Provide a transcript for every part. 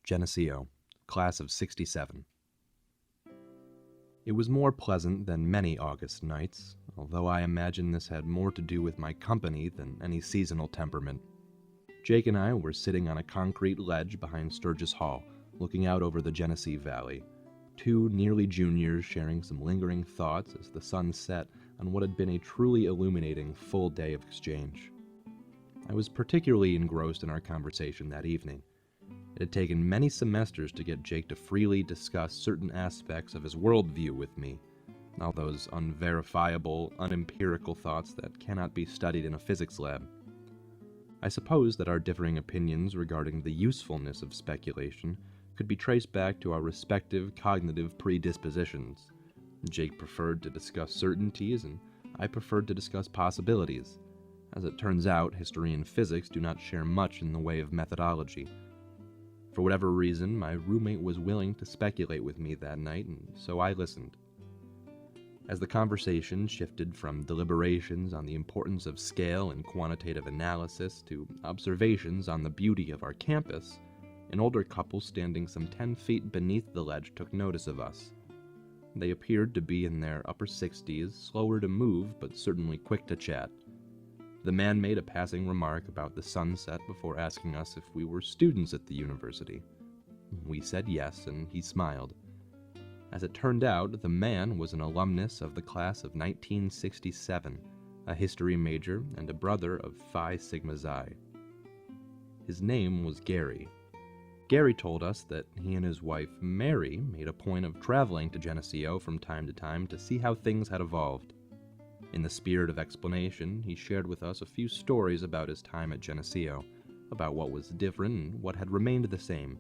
Geneseo, class of '67. It was more pleasant than many August nights, although I imagine this had more to do with my company than any seasonal temperament. Jake and I were sitting on a concrete ledge behind Sturgis Hall, looking out over the Genesee Valley, two nearly juniors sharing some lingering thoughts as the sun set on what had been a truly illuminating full day of exchange. I was particularly engrossed in our conversation that evening. It had taken many semesters to get Jake to freely discuss certain aspects of his worldview with me, all those unverifiable, unempirical thoughts that cannot be studied in a physics lab. I suppose that our differing opinions regarding the usefulness of speculation could be traced back to our respective cognitive predispositions. Jake preferred to discuss certainties, and I preferred to discuss possibilities. As it turns out, history and physics do not share much in the way of methodology. For whatever reason, my roommate was willing to speculate with me that night, and so I listened. As the conversation shifted from deliberations on the importance of scale and quantitative analysis to observations on the beauty of our campus, an older couple standing some 10 feet beneath the ledge took notice of us. They appeared to be in their upper 60s, slower to move, but certainly quick to chat. The man made a passing remark about the sunset before asking us if we were students at the university. We said yes, and he smiled. As it turned out, the man was an alumnus of the class of 1967, a history major and a brother of Phi Sigma Xi. His name was Gary. Gary told us that he and his wife, Mary, made a point of traveling to Geneseo from time to time to see how things had evolved. In the spirit of explanation, he shared with us a few stories about his time at Geneseo, about what was different and what had remained the same.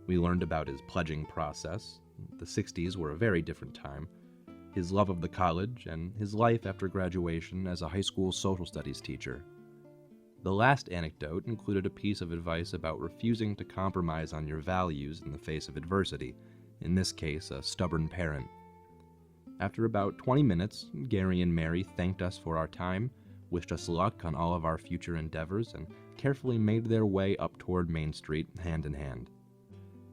We learned about his pledging process. The 60s were a very different time, his love of the college, and his life after graduation as a high school social studies teacher. The last anecdote included a piece of advice about refusing to compromise on your values in the face of adversity, in this case, a stubborn parent. After about 20 minutes, Gary and Mary thanked us for our time, wished us luck on all of our future endeavors, and carefully made their way up toward Main Street, hand in hand.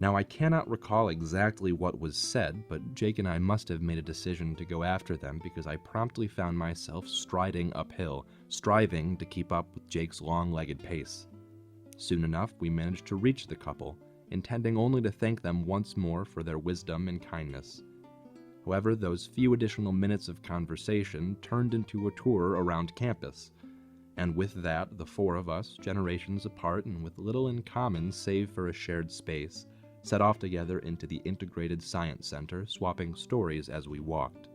Now, I cannot recall exactly what was said, but Jake and I must have made a decision to go after them because I promptly found myself striding uphill, striving to keep up with Jake's long-legged pace. Soon enough, we managed to reach the couple, intending only to thank them once more for their wisdom and kindness. However, those few additional minutes of conversation turned into a tour around campus, and with that, the four of us, generations apart and with little in common save for a shared space, set off together into the Integrated Science Center, swapping stories as we walked.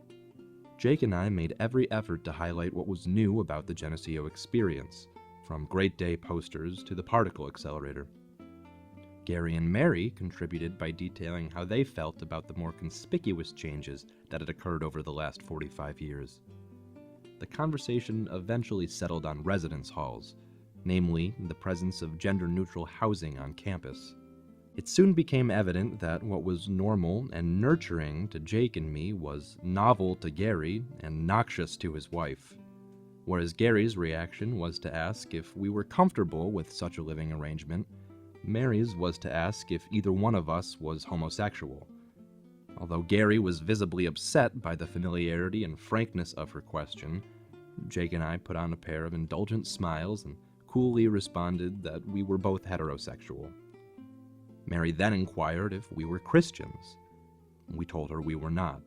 Jake and I made every effort to highlight what was new about the Geneseo experience, from Great Day posters to the particle accelerator. Gary and Mary contributed by detailing how they felt about the more conspicuous changes that had occurred over the last 45 years. The conversation eventually settled on residence halls, namely the presence of gender-neutral housing on campus. It soon became evident that what was normal and nurturing to Jake and me was novel to Gary and noxious to his wife. Whereas Gary's reaction was to ask if we were comfortable with such a living arrangement, Mary's was to ask if either one of us was homosexual. Although Gary was visibly upset by the familiarity and frankness of her question, Jake and I put on a pair of indulgent smiles and coolly responded that we were both heterosexual. Mary then inquired if we were Christians. We told her we were not.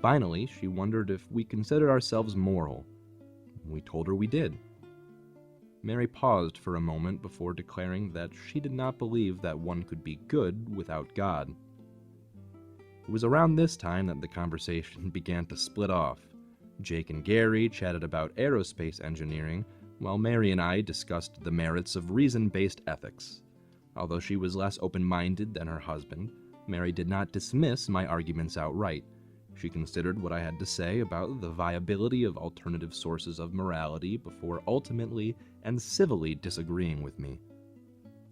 Finally, she wondered if we considered ourselves moral. We told her we did. Mary paused for a moment before declaring that she did not believe that one could be good without God. It was around this time that the conversation began to split off. Jake and Gary chatted about aerospace engineering, while Mary and I discussed the merits of reason-based ethics. Although she was less open-minded than her husband, Mary did not dismiss my arguments outright. She considered what I had to say about the viability of alternative sources of morality before ultimately and civilly disagreeing with me.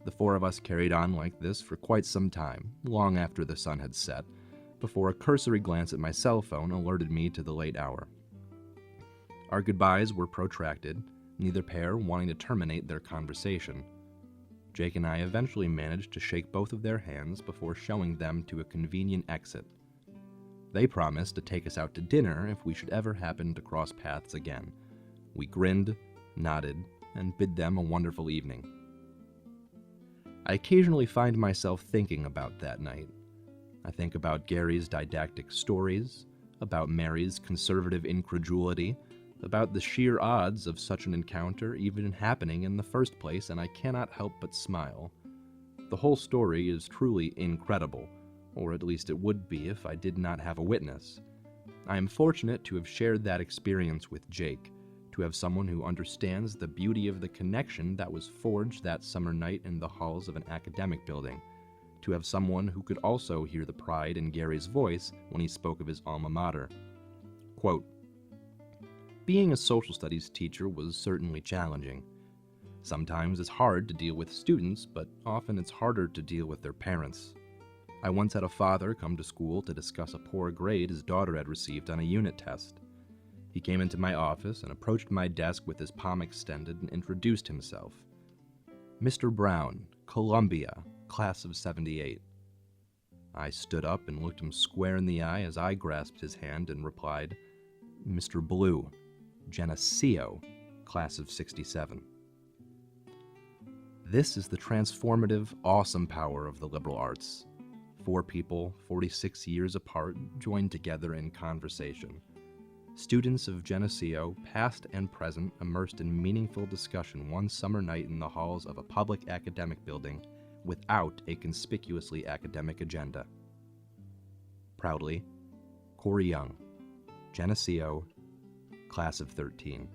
The four of us carried on like this for quite some time, long after the sun had set, before a cursory glance at my cell phone alerted me to the late hour. Our goodbyes were protracted, neither pair wanting to terminate their conversation. Jake and I eventually managed to shake both of their hands before showing them to a convenient exit. They promised to take us out to dinner if we should ever happen to cross paths again. We grinned, nodded, and bid them a wonderful evening. I occasionally find myself thinking about that night. I think about Gary's didactic stories, about Mary's conservative incredulity, about the sheer odds of such an encounter even happening in the first place, and I cannot help but smile. The whole story is truly incredible, or at least it would be if I did not have a witness. I am fortunate to have shared that experience with Jake, to have someone who understands the beauty of the connection that was forged that summer night in the halls of an academic building, to have someone who could also hear the pride in Gary's voice when he spoke of his alma mater. Quote, "Being a social studies teacher was certainly challenging. Sometimes it's hard to deal with students, but often it's harder to deal with their parents. I once had a father come to school to discuss a poor grade his daughter had received on a unit test. He came into my office and approached my desk with his palm extended and introduced himself. 'Mr. Brown, Columbia, class of '78. I stood up and looked him square in the eye as I grasped his hand and replied, 'Mr. Blue, Geneseo, class of '67. This is the transformative, awesome power of the liberal arts. 4 people, 46 years apart, joined together in conversation. Students of Geneseo, past and present, immersed in meaningful discussion one summer night in the halls of a public academic building without a conspicuously academic agenda. Proudly, Cory Young, Geneseo, class of '13.